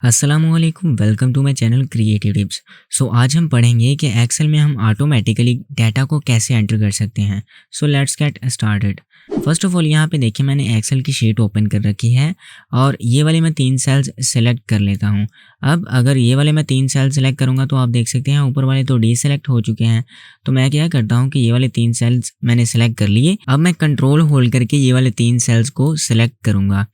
अस्सलामुअलैकुम, welcome to my channel creative tips. आज हम पढ़ेंगे कि एक्सेल में हम ऑटोमेटिकली डाटा को कैसे एंटर कर सकते हैं। Let's get started. First of all यहाँ पे देखिए मैंने एक्सेल की शीट ओपन कर रखी है और ये वाले मैं 3 सेल्स सेलेक्ट कर लेता हूँ। अब अगर ये वाले मैं 3 सेल सेलेक्ट करूँगा तो आप देख सकते हैं ऊपर वाले तो डीसेलेक्ट हो चुके हैं। तो मैं क्या करता हूँ कि ये वाले 3 सेल्स मैंने सेलेक्ट कर लिए। अब मैं कंट्रोल होल्ड करके ये वाले 3 सेल्स को सिलेक्ट करूँगा।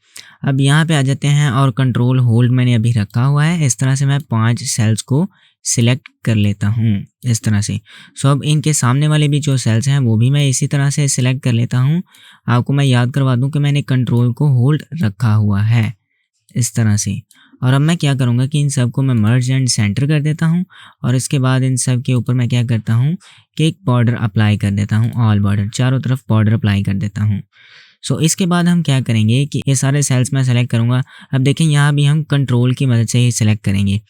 अब यहाँ पे आ जाते हैं और कंट्रोल होल्ड मैंने अभी रखा हुआ है। इस तरह से मैं 5 सेल्स को सिलेक्ट कर लेता हूँ इस तरह से। अब इनके सामने वाले भी जो सेल्स हैं वो भी मैं इसी तरह से सिलेक्ट कर लेता हूँ। आपको मैं याद करवा दूँ कि मैंने कंट्रोल को होल्ड रखा हुआ है इस तरह से। और अब मैं क्या करूँगा कि इन सब को मैं मर्ज एंड सेंटर कर देता हूँ और इसके बाद इन सब के ऊपर मैं क्या करता हूँ कि एक बॉर्डर अप्लाई कर देता हूँ। ऑल बॉर्डर, चारों तरफ बॉर्डर अप्लाई कर देता हूँ। इसके बाद हम क्या करेंगे कि ये सारे सेल्स मैं सेलेक्ट करूँगा। अब देखें यहाँ भी हम कंट्रोल की मदद से ही सिलेक्ट करेंगे।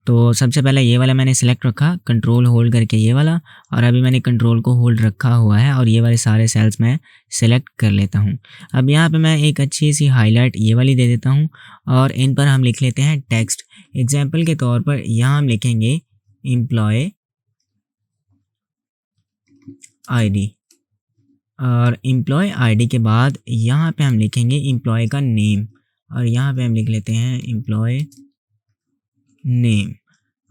तो सबसे पहले ये वाला मैंने सेलेक्ट रखा, कंट्रोल होल्ड करके ये वाला, और अभी मैंने कंट्रोल को होल्ड रखा हुआ है और ये वाले सारे सेल्स मैं सिलेक्ट कर लेता हूँ। अब यहाँ पे मैं एक अच्छी सी हाईलाइट ये वाली दे देता हूँ और इन पर हम लिख लेते हैं टेक्स्ट। एग्जाम्पल के तौर पर यहाँ हम लिखेंगे एम्प्लॉय ID और एम्प्लॉय आईडी के बाद यहाँ पे हम लिखेंगे एम्प्लॉय का नेम और यहाँ पे हम लिख लेते हैं एम्प्लॉय नेम।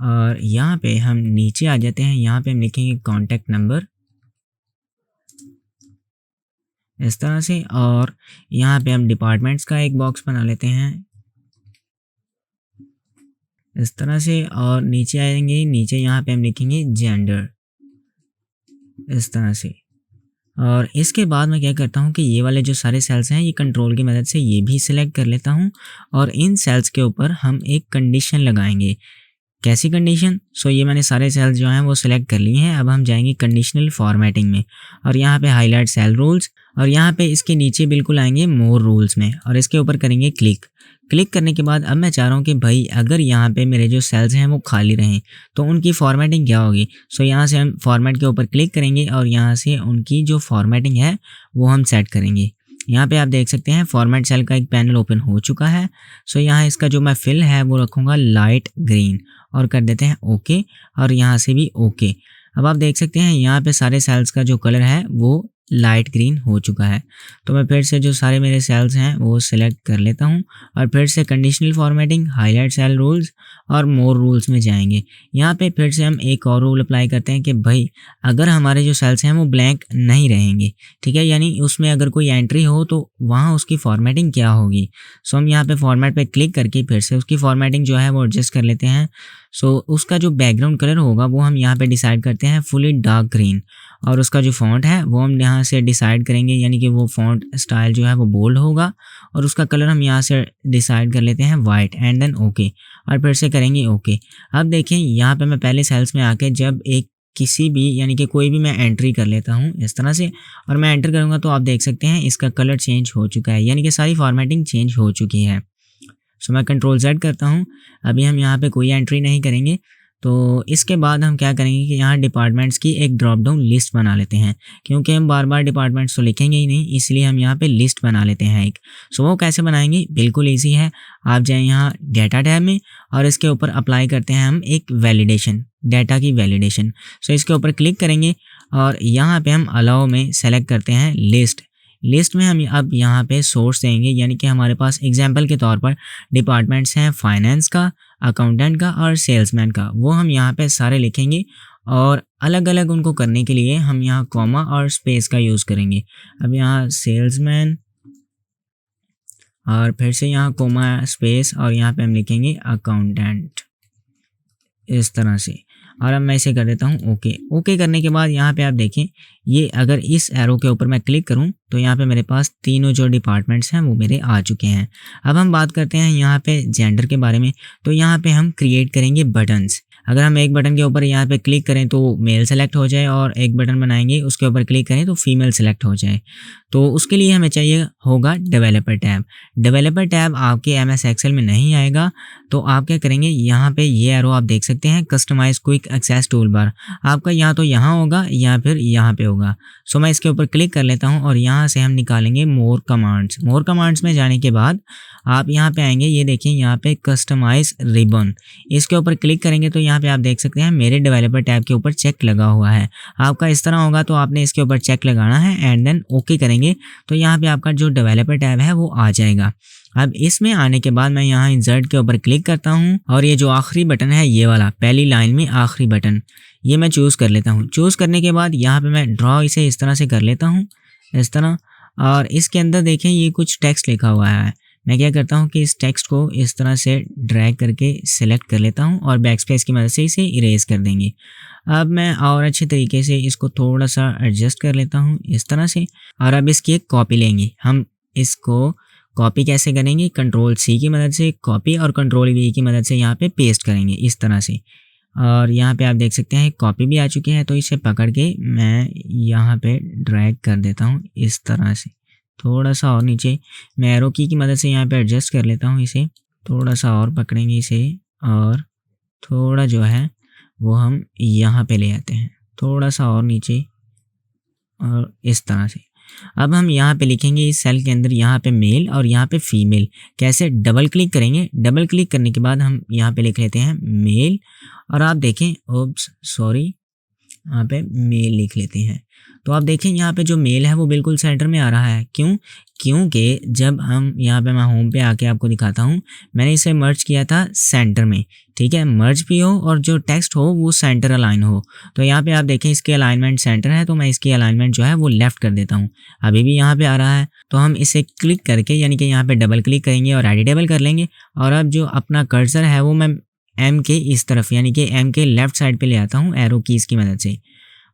और यहाँ पे हम नीचे आ जाते हैं, यहाँ पे हम लिखेंगे कॉन्टैक्ट नंबर इस तरह से। और यहाँ पे हम डिपार्टमेंट्स का एक बॉक्स बना लेते हैं इस तरह से। और नीचे आएंगे, नीचे यहाँ पे हम लिखेंगे जेंडर इस तरह से। और इसके बाद मैं क्या करता हूँ कि ये वाले जो सारे सेल्स हैं ये कंट्रोल की मदद से ये भी सिलेक्ट कर लेता हूँ और इन सेल्स के ऊपर हम एक कंडीशन लगाएंगे। कैसी कंडीशन? ये मैंने सारे सेल्स जो हैं वो सिलेक्ट कर लिए हैं। अब हम जाएंगे कंडीशनल फॉर्मेटिंग में और यहाँ पे हाईलाइट सेल रूल्स और यहाँ पे इसके नीचे बिल्कुल आएंगे मोर रूल्स में और इसके ऊपर करेंगे क्लिक। क्लिक करने के बाद अब मैं चाह रहा हूँ कि भाई अगर यहाँ पे मेरे जो सेल्स हैं वो खाली रहें तो उनकी फॉर्मेटिंग क्या होगी। यहाँ से हम फॉर्मेट के ऊपर क्लिक करेंगे और यहाँ से उनकी जो फॉर्मेटिंग है वो हम सेट करेंगे। यहाँ पे आप देख सकते हैं फॉर्मेट सेल का एक पैनल ओपन हो चुका है। यहाँ इसका जो मैं फिल है वो रखूँगा लाइट ग्रीन और कर देते हैं ओके और यहाँ से भी ओके। अब आप देख सकते हैं यहाँ पे सारे सेल्स का जो कलर है वो लाइट ग्रीन हो चुका है। तो मैं फिर से जो सारे मेरे सेल्स हैं वो सिलेक्ट कर लेता हूँ और फिर से conditional formatting, highlight cell rules और मोर रूल्स में जाएंगे। यहाँ पे फिर से हम एक और रूल अप्लाई करते हैं कि भाई अगर हमारे जो सेल्स हैं वो ब्लैंक नहीं रहेंगे, ठीक है, यानी उसमें अगर कोई एंट्री हो तो वहाँ उसकी फॉर्मेटिंग क्या होगी। हम यहाँ पे फॉर्मेट पे क्लिक करके फिर से उसकी फॉर्मेटिंग जो है वो एडजस्ट कर लेते हैं। उसका जो बैकग्राउंड कलर होगा वो हम यहाँ पे डिसाइड करते हैं फुली डार्क ग्रीन और उसका जो फॉन्ट है वो हम यहाँ से डिसाइड करेंगे, यानी कि वो फॉन्ट स्टाइल जो है वो बोल्ड होगा और उसका कलर हम यहाँ से डिसाइड कर लेते हैं वाइट एंड देन ओके और फिर से करेंगे ओके। अब देखें यहाँ पे मैं पहले सेल्स में आके जब एक किसी भी यानी कि कोई भी मैं एंट्री कर लेता हूँ इस तरह से और मैं एंटर करूँगा तो आप देख सकते हैं इसका कलर चेंज हो चुका है, यानी कि सारी फॉर्मेटिंग चेंज हो चुकी है। मैं कंट्रोल Z करता हूँ। अभी हम यहाँ पे कोई एंट्री नहीं करेंगे। तो इसके बाद हम क्या करेंगे कि यहाँ डिपार्टमेंट्स की एक ड्रॉप डाउन लिस्ट बना लेते हैं, क्योंकि हम बार बार डिपार्टमेंट्स तो लिखेंगे ही नहीं, इसलिए हम यहाँ पे लिस्ट बना लेते हैं एक। वो कैसे बनाएंगे? बिल्कुल ईजी है। आप जाएँ यहाँ डेटा टैब में और इसके ऊपर अप्लाई करते हैं हम एक वैलिडेशन, डाटा की वैलिडेशन। इसके ऊपर क्लिक करेंगे और यहाँ पे हम अलाउ में सेलेक्ट करते हैं लिस्ट। लिस्ट में हम अब यहाँ पे सोर्स देंगे, यानी कि हमारे पास एग्जाम्पल के तौर पर डिपार्टमेंट्स हैं फाइनेंस का, अकाउंटेंट का और सेल्समैन का, वो हम यहाँ पे सारे लिखेंगे और अलग अलग उनको करने के लिए हम यहाँ कॉमा और स्पेस का यूज़ करेंगे। अब यहाँ सेल्समैन और फिर से यहाँ कॉमा स्पेस और यहाँ पे हम लिखेंगे अकाउंटेंट इस तरह से। और अब मैं इसे कर देता हूँ ओके। ओके करने के बाद यहाँ पे आप देखें ये अगर इस एरो के ऊपर मैं क्लिक करूँ तो यहाँ पे मेरे पास तीनों जो डिपार्टमेंट्स हैं वो मेरे आ चुके हैं। अब हम बात करते हैं यहाँ पे जेंडर के बारे में। तो यहाँ पे हम क्रिएट करेंगे बटन्स। अगर हम एक बटन के ऊपर यहाँ पे क्लिक करें तो मेल सेलेक्ट हो जाए और एक बटन बनाएंगे उसके ऊपर क्लिक करें तो फीमेल सेलेक्ट हो जाए। तो उसके लिए हमें चाहिए होगा डेवलपर टैब। डेवलपर टैब आपके एमएस एक्सेल में नहीं आएगा तो आप क्या करेंगे, यहाँ पे ये एरो आप देख सकते हैं customize quick access toolbar, आपका या तो यहाँ होगा या फिर यहाँ पे होगा। मैं इसके ऊपर क्लिक कर लेता हूँ और यहाँ से हम निकालेंगे मोर कमांड्स। मोर कमांड्स में जाने के बाद आप यहाँ पे आएंगे, ये देखिए यहाँ पे कस्टमाइज रिबन, इसके ऊपर क्लिक करेंगे तो यहाँ पे आप देख सकते हैं मेरे डेवलपर टैब के ऊपर चेक लगा हुआ है। आपका इस तरह होगा तो आपने इसके ऊपर चेक लगाना है एंड देन ओके करेंगे तो यहाँ पे आपका जो डेवलपर टैब है वो आ जाएगा। अब इसमें आने के बाद मैं यहाँ इंसर्ट के ऊपर क्लिक करता हूँ और ये जो आखिरी बटन है ये वाला पहली लाइन में आखिरी बटन, ये मैं चूज़ कर लेता हूँ। चूज़ करने के बाद यहाँ पे मैं ड्रॉ इसे इस तरह से कर लेता हूँ, इस तरह। और इसके अंदर देखें ये कुछ टेक्स्ट लिखा हुआ है। मैं क्या करता हूँ कि इस टेक्स्ट को इस तरह से ड्रैग करके सिलेक्ट कर लेता हूँ और बैकस्पेस की मदद से इसे इरेज कर देंगे। अब मैं और अच्छे तरीके से इसको थोड़ा सा एडजस्ट कर लेता हूँ इस तरह से। और अब इसकी एक कॉपी लेंगे। हम इसको कॉपी कैसे करेंगे, कंट्रोल सी की मदद से कॉपी और कंट्रोल वी की मदद से यहाँ पे पेस्ट करेंगे इस तरह से। और यहाँ पे आप देख सकते हैं कॉपी भी आ चुकी है, तो इसे पकड़ के मैं यहाँ पे ड्रैग कर देता हूँ इस तरह से, थोड़ा सा और नीचे। मैं एरो की मदद से यहाँ पे एडजस्ट कर लेता हूँ इसे, थोड़ा सा और पकड़ेंगे इसे और थोड़ा जो है वो हम यहाँ पे ले आते हैं, थोड़ा सा और नीचे और इस तरह से। अब हम यहाँ पे लिखेंगे इस सेल के अंदर यहाँ पे मेल और यहाँ पे फीमेल। कैसे, डबल क्लिक करेंगे। डबल क्लिक करने के बाद हम यहाँ पे लिख लेते हैं मेल और आप देखें, ओप्स सॉरी, यहाँ पे मेल लिख लेते हैं। तो आप देखें यहाँ पे जो मेल है वो बिल्कुल सेंटर में आ रहा है। क्यों? क्योंकि जब हम यहाँ पे, मैं होम पे आके आपको दिखाता हूँ, मैंने इसे मर्ज किया था सेंटर में, ठीक है। मर्ज भी हो और जो टेक्स्ट हो वो सेंटर अलाइन हो। तो यहाँ पे आप देखें इसकी अलाइनमेंट सेंटर है, तो मैं इसकी अलाइनमेंट जो है वो लेफ्ट कर देता हूँ। अभी भी यहाँ पे आ रहा है, तो हम इसे क्लिक करके यानी कि यहाँ पे डबल क्लिक करेंगे और एडिटेबल कर लेंगे। और अब जो अपना कर्सर है वो मैं एम के इस तरफ यानी कि एम के लेफ्ट साइड पे ले आता हूँ एरो कीज़ की मदद से।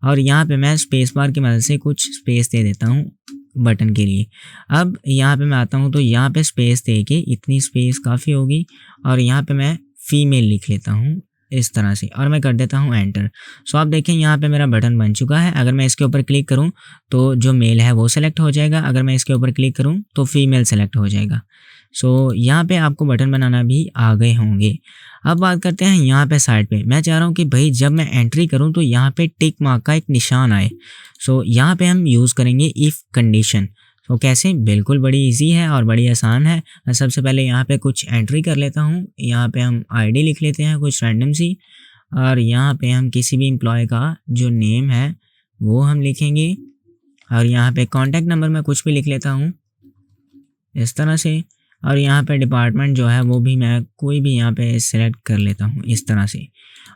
और यहाँ पे मैं स्पेस बार की मदद से कुछ स्पेस दे देता हूँ बटन के लिए। अब यहाँ पे मैं आता हूँ तो यहाँ पे स्पेस दे के, इतनी स्पेस काफ़ी होगी, और यहाँ पे मैं फीमेल लिख लेता हूँ इस तरह से और मैं कर देता हूँ एंटर। सो आप देखें यहाँ पे मेरा बटन बन चुका है। अगर मैं इसके ऊपर क्लिक करूँ तो जो मेल है वो सेलेक्ट हो जाएगा, अगर मैं इसके ऊपर क्लिक करूँ तो फीमेल सेलेक्ट हो जाएगा। सो यहाँ पे आपको बटन बनाना भी आ गए होंगे। अब बात करते हैं यहाँ पे साइड पे। मैं चाह रहा हूँ कि भाई जब मैं एंट्री करूँ तो यहाँ पे टिक मार्क का एक निशान आए। सो यहाँ पे हम यूज़ करेंगे इफ़ कंडीशन। तो कैसे, बिल्कुल बड़ी इजी है और बड़ी आसान है। मैं सबसे पहले यहाँ पे कुछ एंट्री कर लेता हूँ। यहाँ पे हम आईडी लिख लेते हैं कुछ रैंडम सी, और यहाँ पे हम किसी भी एम्प्लॉय का जो नेम है वो हम लिखेंगे, और यहाँ पे कॉन्टैक्ट नंबर मैं कुछ भी लिख लेता हूँ इस तरह से। और यहाँ पे डिपार्टमेंट जो है वो भी मैं कोई भी यहाँ पे सिलेक्ट कर लेता हूँ इस तरह से।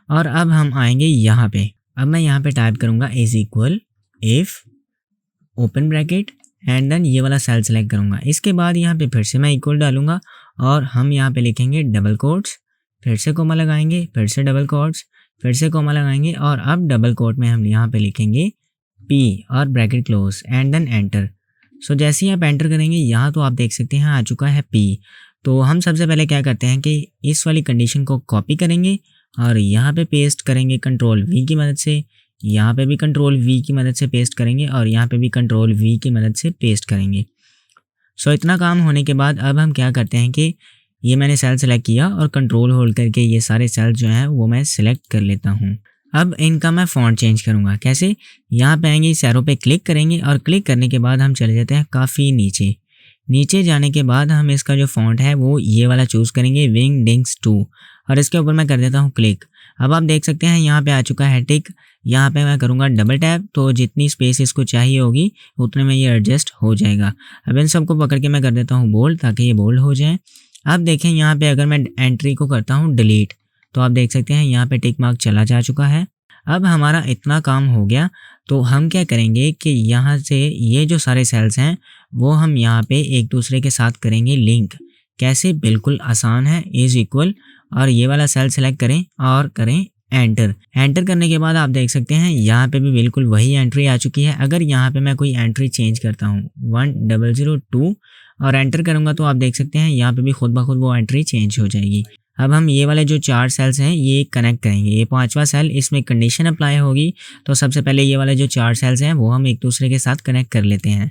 और अब हम आएंगे यहाँ पे। अब मैं यहाँ पे टाइप करूँगा is equal if open bracket and then ये वाला सेल सेलेक्ट करूँगा। इसके बाद यहाँ पे फिर से मैं इक्वल डालूँगा और हम यहाँ पे लिखेंगे डबल कोट्स, फिर से कोमा लगाएंगे, फिर से डबल कोट्स, फिर से कोमा लगाएंगे, और अब डबल कोट में हम यहाँ पे लिखेंगे पी और bracket close and then enter. So जैसे ही आप एंटर करेंगे यहाँ तो आप देख सकते हैं आ चुका है पी। तो हम सबसे पहले क्या करते हैं कि इस वाली कंडीशन को कॉपी करेंगे और यहाँ पे पेस्ट करेंगे कंट्रोल वी की मदद से, यहाँ पे भी कंट्रोल वी की मदद से पेस्ट करेंगे और यहाँ पे भी कंट्रोल वी की मदद से पेस्ट करेंगे। सो इतना काम होने के बाद अब हम क्या करते हैं कि ये मैंने सेल सेलेक्ट किया और कंट्रोल होल्ड करके ये सारे सेल जो हैं वो मैं सिलेक्ट कर लेता हूँ। अब इनका मैं फ़ॉन्ट चेंज करूँगा। कैसे, यहाँ पे आएंगे, इस एरो पे क्लिक करेंगे और क्लिक करने के बाद हम चले जाते हैं काफ़ी नीचे। नीचे जाने के बाद हम इसका जो फ़ॉन्ट है वो ये वाला चूज़ करेंगे, विंगडिंग्स 2, और इसके ऊपर मैं कर देता हूँ क्लिक। अब आप देख सकते हैं यहाँ पे आ चुका है टिक। यहाँ पे मैं करूँगा डबल टैप, तो जितनी स्पेस इसको चाहिए होगी उतने में ये एडजस्ट हो जाएगा। अब इन सबको पकड़ के मैं कर देता हूँ बोल्ड ताकि ये बोल्ड हो जाए। अब देखें यहाँ पे अगर मैं एंट्री को करता हूँ डिलीट, तो आप देख सकते हैं यहाँ पे टिक मार्क चला जा चुका है। अब हमारा इतना काम हो गया तो हम क्या करेंगे कि यहाँ से ये जो सारे सेल्स हैं वो हम यहाँ पे एक दूसरे के साथ करेंगे लिंक। कैसे, बिल्कुल आसान है, इज इक्वल, और ये वाला सेल सेलेक्ट करें और करें एंटर। एंटर करने के बाद आप देख सकते हैं यहाँ पे भी बिल्कुल वही एंट्री आ चुकी है। अगर यहाँ पे मैं कोई एंट्री चेंज करता हूँ 1002 और एंटर करूँगा तो आप देख सकते हैं यहाँ पे भी खुद ब खुद वो एंट्री चेंज हो जाएगी। अब हम ये वाले जो 4 सेल्स हैं ये कनेक्ट करेंगे। ये 5वां सेल, इसमें कंडीशन अप्लाई होगी, तो सबसे पहले ये वाले जो 4 सेल्स हैं वो हम एक दूसरे के साथ कनेक्ट कर लेते हैं।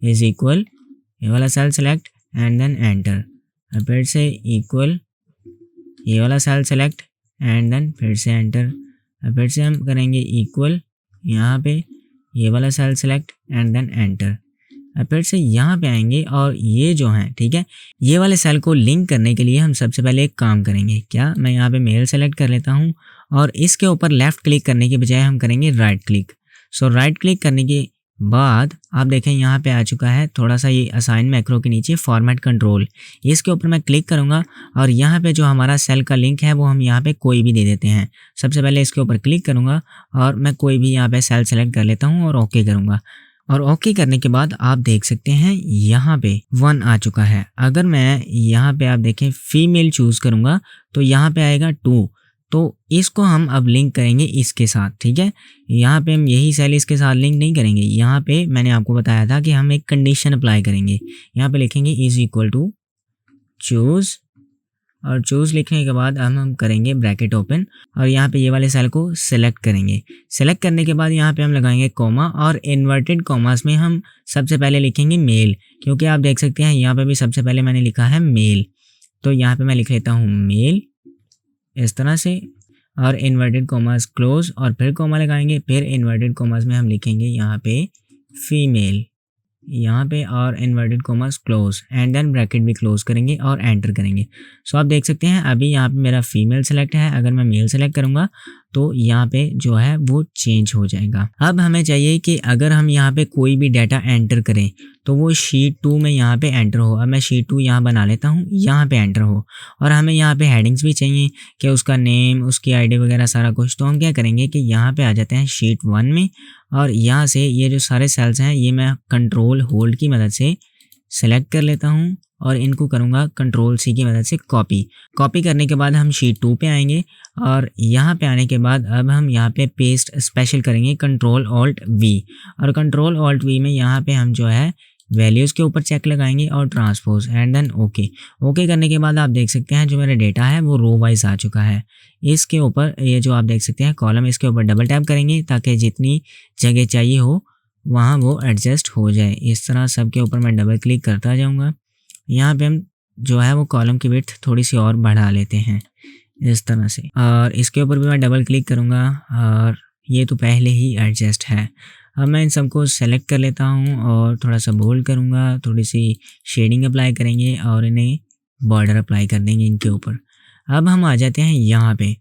इज इक्वल, ये वाला cell select and then enter, फिर से इक्वल, ये वाला सेल सेलेक्ट एंड देन फिर से एंटर, फिर से हम करेंगे इक्वल, यहाँ पे ये वाला cell select and then enter. अब फिर से यहाँ पे आएंगे और ये जो है, ठीक है, ये वाले सेल को लिंक करने के लिए हम सबसे पहले एक काम करेंगे। क्या, मैं यहाँ पे मेल सेलेक्ट कर लेता हूँ और इसके ऊपर लेफ़्ट क्लिक करने के बजाय हम करेंगे राइट क्लिक। सो राइट क्लिक करने के बाद आप देखें यहाँ पे आ चुका है थोड़ा सा ये असाइन मैक्रो के नीचे फॉर्मेट कंट्रोल, इसके ऊपर मैं क्लिक करूँगा और यहाँ पे जो हमारा सेल का लिंक है वो हम यहाँ पे कोई भी दे देते हैं। सबसे पहले इसके ऊपर क्लिक करूँगा और मैं कोई भी यहाँ पे सेल सेलेक्ट कर लेता हूँ और ओके करूँगा। और ओके करने के बाद आप देख सकते हैं यहाँ पे 1 आ चुका है। अगर मैं यहाँ पे आप देखें फीमेल चूज़ करूँगा तो यहाँ पे आएगा 2। तो इसको हम अब लिंक करेंगे इसके साथ, ठीक है। यहाँ पे हम यही सेल इसके साथ लिंक नहीं करेंगे, यहाँ पे मैंने आपको बताया था कि हम एक कंडीशन अप्लाई करेंगे। यहाँ पे लिखेंगे इज इक्वल टू चूज़ और चूज़ लिखने के बाद हम करेंगे ब्रैकेट ओपन और यहाँ पे ये वाले सेल को सिलेक्ट करेंगे। सिलेक्ट करने के बाद यहाँ पे हम लगाएंगे कॉमा और इन्वर्टेड कॉमास में हम सबसे पहले लिखेंगे मेल, क्योंकि आप देख सकते हैं यहाँ पे भी सबसे पहले मैंने लिखा है मेल। तो यहाँ पे मैं लिख लेता हूँ मेल इस तरह से और इन्वर्टेड कॉमास क्लोज और फिर कॉमा लगाएंगे, फिर इन्वर्टेड कॉमास में हम लिखेंगे यहाँ पे फीमेल यहाँ पे और inverted commas close and then bracket भी क्लोज करेंगे और एंटर करेंगे। सो आप देख सकते हैं अभी यहाँ पे मेरा फीमेल सेलेक्ट है। अगर मैं मेल सेलेक्ट करूँगा तो यहाँ पे जो है वो चेंज हो जाएगा। अब हमें चाहिए कि अगर हम यहाँ पे कोई भी डाटा एंटर करें तो वो शीट 2 में यहाँ पे एंटर हो। अब मैं शीट 2 यहाँ बना लेता हूँ, यहाँ पे एंटर हो। और हमें यहाँ पे हेडिंग्स भी चाहिए कि उसका नेम, उसकी आईडी वगैरह सारा कुछ। तो हम क्या करेंगे कि यहाँ पे आ जाते हैं शीट 1 में और यहाँ से ये जो सारे सेल्स हैं ये मैं कंट्रोल होल्ड की मदद से सेलेक्ट कर लेता हूँ और इनको करूँगा कंट्रोल सी की मदद से कॉपी करने के बाद हम शीट 2 पे आएंगे और यहाँ पे आने के बाद अब हम यहाँ पे पेस्ट स्पेशल करेंगे कंट्रोल ऑल्ट वी और कंट्रोल ऑल्ट वी में यहाँ पे हम जो है वैल्यूज़ के ऊपर चेक लगाएंगे और ट्रांसपोज एंड देन ओके करने के बाद आप देख सकते हैं जो मेरा डेटा है वो रो वाइज आ चुका है। इसके ऊपर ये जो आप देख सकते हैं कॉलम, इसके ऊपर डबल टैप करेंगे ताकि जितनी जगह चाहिए हो वहाँ वो एडजस्ट हो जाए। इस तरह सब के ऊपर मैं डबल क्लिक करता जाऊँगा। यहाँ पे हम जो है वो कॉलम की विड्थ थोड़ी सी और बढ़ा लेते हैं इस तरह से और इसके ऊपर भी मैं डबल क्लिक करूँगा और ये तो पहले ही एडजस्ट है। अब मैं इन सबको सेलेक्ट कर लेता हूँ और थोड़ा सा बोल्ड करूँगा, थोड़ी सी शेडिंग अप्लाई करेंगे और इन्हें बॉर्डर अप्लाई कर देंगे इनके ऊपर। अब हम आ जाते हैं यहाँ पे।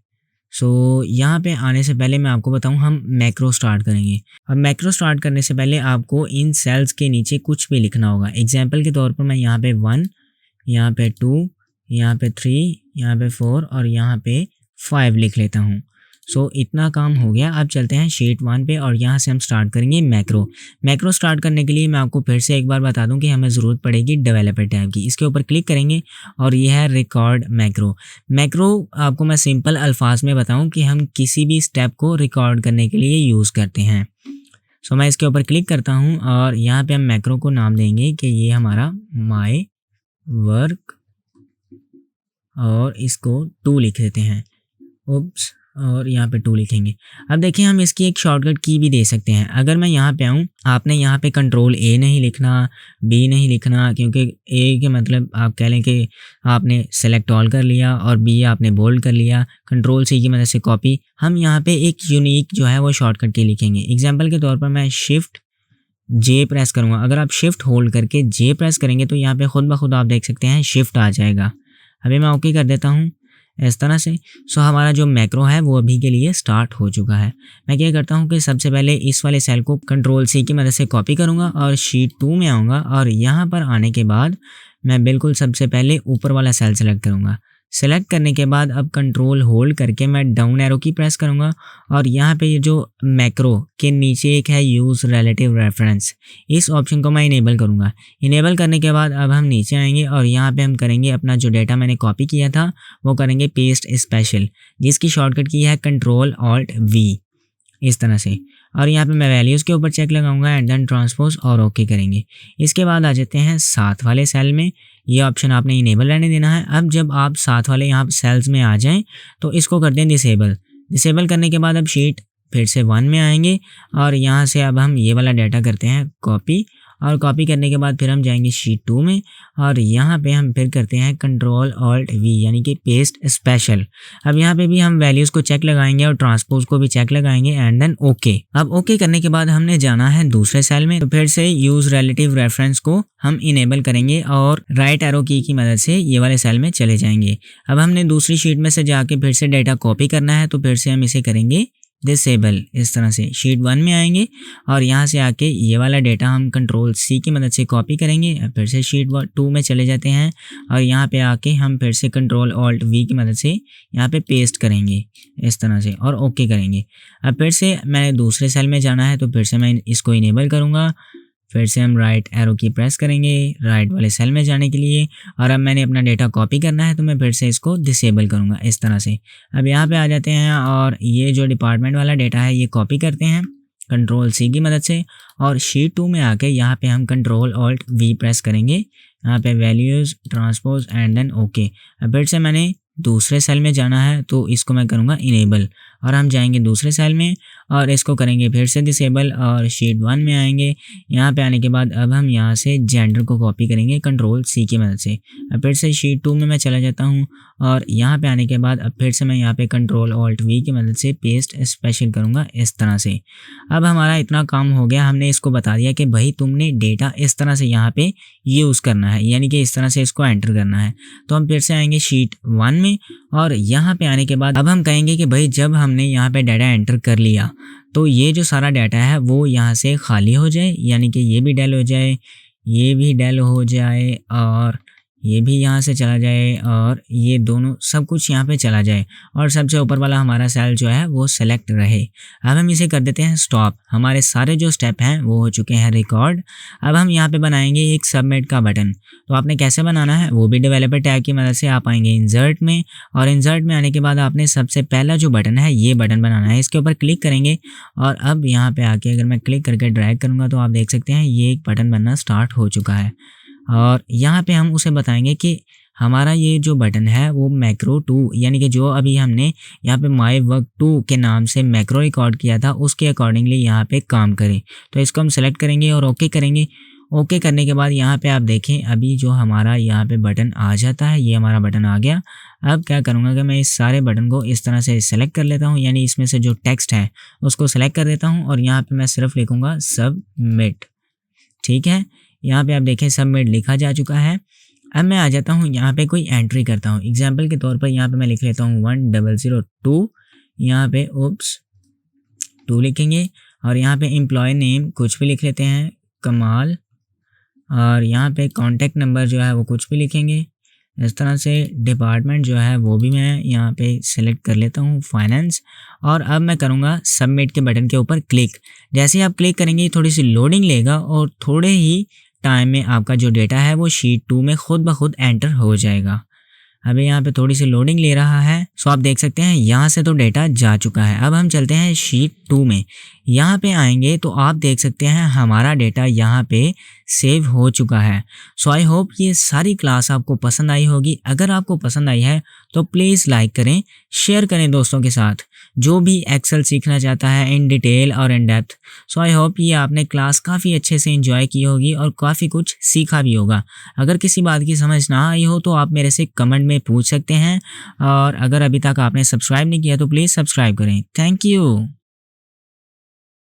यहाँ पे आने से पहले मैं आपको बताऊँ हम मैक्रो स्टार्ट करेंगे। अब मैक्रो स्टार्ट करने से पहले आपको इन सेल्स के नीचे कुछ भी लिखना होगा। एग्जाम्पल के तौर पर मैं यहाँ पे 1, यहाँ पे 2, यहाँ पे 3, यहाँ पे 4 और यहाँ पे 5 लिख लेता हूँ। इतना काम हो गया। अब चलते हैं शीट 1 पे और यहाँ से हम स्टार्ट करेंगे मैक्रो स्टार्ट करने के लिए मैं आपको फिर से एक बार बता दूं कि हमें ज़रूरत पड़ेगी डेवलपर टैब की। इसके ऊपर क्लिक करेंगे और ये है रिकॉर्ड मैक्रो आपको मैं सिंपल अल्फाज में बताऊं कि हम किसी भी स्टेप को रिकॉर्ड करने के लिए यूज़ करते हैं। मैं इसके ऊपर क्लिक करता हूँ और यहाँ पे हम मैक्रो को नाम देंगे कि ये हमारा माई वर्क और इसको 2 लिख देते हैं और यहाँ पे 2 लिखेंगे। अब देखिए हम इसकी एक शॉर्टकट की भी दे सकते हैं। अगर मैं यहाँ पे आऊँ, आपने यहाँ पे कंट्रोल ए नहीं लिखना, बी नहीं लिखना, क्योंकि ए के मतलब आप कह लें कि आपने सेलेक्ट ऑल कर लिया और बी आपने बोल्ड कर लिया। कंट्रोल सी की मदद से कॉपी। हम यहाँ पे एक यूनिक जो है वो शॉर्टकट की लिखेंगे। एग्जाम्पल के तौर पर मैं शिफ्ट जे प्रेस करूँगा। अगर आप शिफ्ट होल्ड करके जे प्रेस करेंगे तो यहाँ पे खुद ब खुद आप देख सकते हैं शिफ्ट आ जाएगा। अभी मैं ओके कर देता हूँ इस तरह से। हमारा जो मैक्रो है वो अभी के लिए स्टार्ट हो चुका है। मैं क्या करता हूँ कि सबसे पहले इस वाले सेल को कंट्रोल सी की मदद से कॉपी करूँगा और शीट 2 में आऊँगा और यहाँ पर आने के बाद मैं बिल्कुल सबसे पहले ऊपर वाला सेल सेलेक्ट करूँगा। सेलेक्ट करने के बाद अब कंट्रोल होल्ड करके मैं डाउन एरो की प्रेस करूँगा और यहाँ पे ये जो मैक्रो के नीचे एक है यूज़ रिलेटिव रेफरेंस, इस ऑप्शन को मैं इनेबल करूँगा। इनेबल करने के बाद अब हम नीचे आएंगे और यहाँ पे हम करेंगे अपना जो डेटा मैंने कॉपी किया था वो करेंगे पेस्ट स्पेशल, जिसकी शॉर्टकट की है कंट्रोल ऑल्ट वी इस तरह से। और यहाँ पे मैं वैल्यूज़ के ऊपर चेक लगाऊंगा एंड देन ट्रांसपोज और ओके करेंगे। इसके बाद आ जाते हैं साथ वाले सेल में। ये ऑप्शन आपने इनेबल रहने देना है। अब जब आप साथ वाले यहाँ सेल्स में आ जाएं तो इसको कर दें डिसेबल करने के बाद अब शीट फिर से 1 में आएंगे और यहाँ से अब हम ये वाला डाटा करते हैं कॉपी और कॉपी करने के बाद फिर हम जाएंगे शीट 2 में और यहाँ पे हम फिर करते हैं कंट्रोल ऑल्ट वी यानी कि पेस्ट स्पेशल। अब यहाँ पे भी हम वैल्यूज़ को चेक लगाएंगे और ट्रांसपोज को भी चेक लगाएंगे एंड देन ओके। अब ओके करने के बाद हमने जाना है दूसरे सेल में, तो फिर से यूज रिलेटिव रेफरेंस को हम इनेबल करेंगे और राइट एरो की मदद से ये वाले सेल में चले जाएंगे। अब हमने दूसरी शीट में से जाके फिर से डेटा कॉपी करना है, तो फिर से हम इसे करेंगे डिसेबल। इस तरह से शीट 1 में आएंगे और यहाँ से आके ये वाला डेटा हम कंट्रोल सी की मदद से कॉपी करेंगे। फिर से शीट 2 में चले जाते हैं और यहाँ पे आके हम फिर से कंट्रोल ऑल्ट वी की मदद से यहाँ पे पेस्ट करेंगे इस तरह से और ओके करेंगे। अब फिर से मैंने दूसरे सेल में जाना है, तो फिर से मैं इसको इनेबल करूँगा। फिर से हम राइट एरो की प्रेस करेंगे राइट वाले सेल में जाने के लिए और अब मैंने अपना डेटा कॉपी करना है, तो मैं फिर से इसको डिसेबल करूँगा इस तरह से। अब यहाँ पे आ जाते हैं और ये जो डिपार्टमेंट वाला डेटा है ये कॉपी करते हैं कंट्रोल सी की मदद से और शीट 2 में आके यहाँ पे हम कंट्रोल ऑल्ट वी प्रेस करेंगे। यहाँ पे values transpose and then okay. अब फिर से मैंने दूसरे सेल में जाना है, तो इसको मैं करूँगा इनेबल और हम जाएंगे दूसरे सेल में और इसको करेंगे फिर से डिसेबल और शीट 1 में आएंगे। यहाँ पे आने के बाद अब हम यहाँ से जेंडर को कॉपी करेंगे कंट्रोल सी की मदद से। अब फिर से शीट 2 में मैं चला जाता हूँ और यहाँ पे आने के बाद अब फिर से मैं यहाँ पे कंट्रोल ऑल्ट वी की मदद से पेस्ट स्पेशल करूँगा इस तरह से। अब हमारा इतना काम हो गया, हमने इसको बता दिया कि भाई तुमने डेटा इस तरह से यहाँ पे यूज़ करना है, यानी कि इस तरह से इसको एंटर करना है। तो हम फिर से आएंगे शीट 1 में और यहाँ पे आने के बाद अब हम कहेंगे कि भाई जब हमने यहाँ पे डाटा एंटर कर लिया तो ये जो सारा डाटा है वो यहाँ से खाली हो जाए, यानी कि ये भी डेल हो जाए, ये भी डेल हो जाए और ये भी यहाँ से चला जाए और ये दोनों सब कुछ यहाँ पे चला जाए और सबसे ऊपर वाला हमारा सेल जो है वो सेलेक्ट रहे। अब हम इसे कर देते हैं स्टॉप। हमारे सारे जो स्टेप हैं वो हो चुके हैं रिकॉर्ड। अब हम यहाँ पे बनाएंगे एक सबमिट का बटन। तो आपने कैसे बनाना है वो भी डेवलपर टैग की मदद से। आप आएंगे इंसर्ट में और इंसर्ट में आने के बाद आपने सबसे पहला जो बटन है ये बटन बनाना है। इसके ऊपर क्लिक करेंगे और अब यहाँ पे आके अगर मैं क्लिक करके ड्रैग करूँगा तो आप देख सकते हैं ये एक बटन बनना स्टार्ट हो चुका है। और यहाँ पे हम उसे बताएंगे कि हमारा ये जो बटन है वो मैक्रो 2 यानी कि जो अभी हमने यहाँ पे माई वर्क 2 के नाम से मैक्रो रिकॉर्ड किया था उसके अकॉर्डिंगली यहाँ पे काम करे। तो इसको हम सेलेक्ट करेंगे और ओके करेंगे। ओके करने के बाद यहाँ पे आप देखें अभी जो हमारा यहाँ पे बटन आ जाता है, ये हमारा बटन आ गया। अब क्या करूँगा कि मैं इस सारे बटन को इस तरह से सेलेक्ट कर लेता हूँ, यानी इसमें से जो टेक्स्ट है उसको सेलेक्ट कर देता हूँ और यहाँ पे मैं सिर्फ लिखूँगा सबमिट। ठीक है, यहाँ पे आप देखें सबमिट लिखा जा चुका है। अब मैं आ जाता हूँ यहाँ पे कोई एंट्री करता हूँ। एग्जाम्पल के तौर पर यहाँ पे मैं लिख लेता हूँ 1002, यहाँ पे ओप्स 2 लिखेंगे और यहाँ पे एम्प्लॉय नेम कुछ भी लिख लेते हैं कमाल और यहाँ पे कॉन्टैक्ट नंबर जो है वो कुछ भी लिखेंगे इस तरह से। डिपार्टमेंट जो है वो भी मैं यहाँ पे सेलेक्ट कर लेता हूँ फाइनेंस और अब मैं करूँगा सबमिट के बटन के ऊपर क्लिक। जैसे ही आप क्लिक करेंगे थोड़ी सी लोडिंग लेगा और थोड़े ही टाइम में आपका जो डेटा है वो शीट 2 में खुद ब खुद एंटर हो जाएगा। अभी यहाँ पे थोड़ी सी लोडिंग ले रहा है। सो आप देख सकते हैं यहाँ से तो डेटा जा चुका है। अब हम चलते हैं शीट 2 में। यहाँ पे आएंगे तो आप देख सकते हैं हमारा डेटा यहाँ पे सेव हो चुका है। सो आई होप ये सारी क्लास आपको पसंद आई होगी। अगर आपको पसंद आई है तो प्लीज़ लाइक करें, शेयर करें दोस्तों के साथ जो भी एक्सेल सीखना चाहता है इन डिटेल और in depth. So I hope ये आपने क्लास काफ़ी अच्छे से एंजॉय की होगी और काफ़ी कुछ सीखा भी होगा। अगर किसी बात की समझ ना आई हो तो आप मेरे से कमेंट में पूछ सकते हैं और अगर अभी तक आपने सब्सक्राइब नहीं किया तो प्लीज़ सब्सक्राइब करें। Thank you.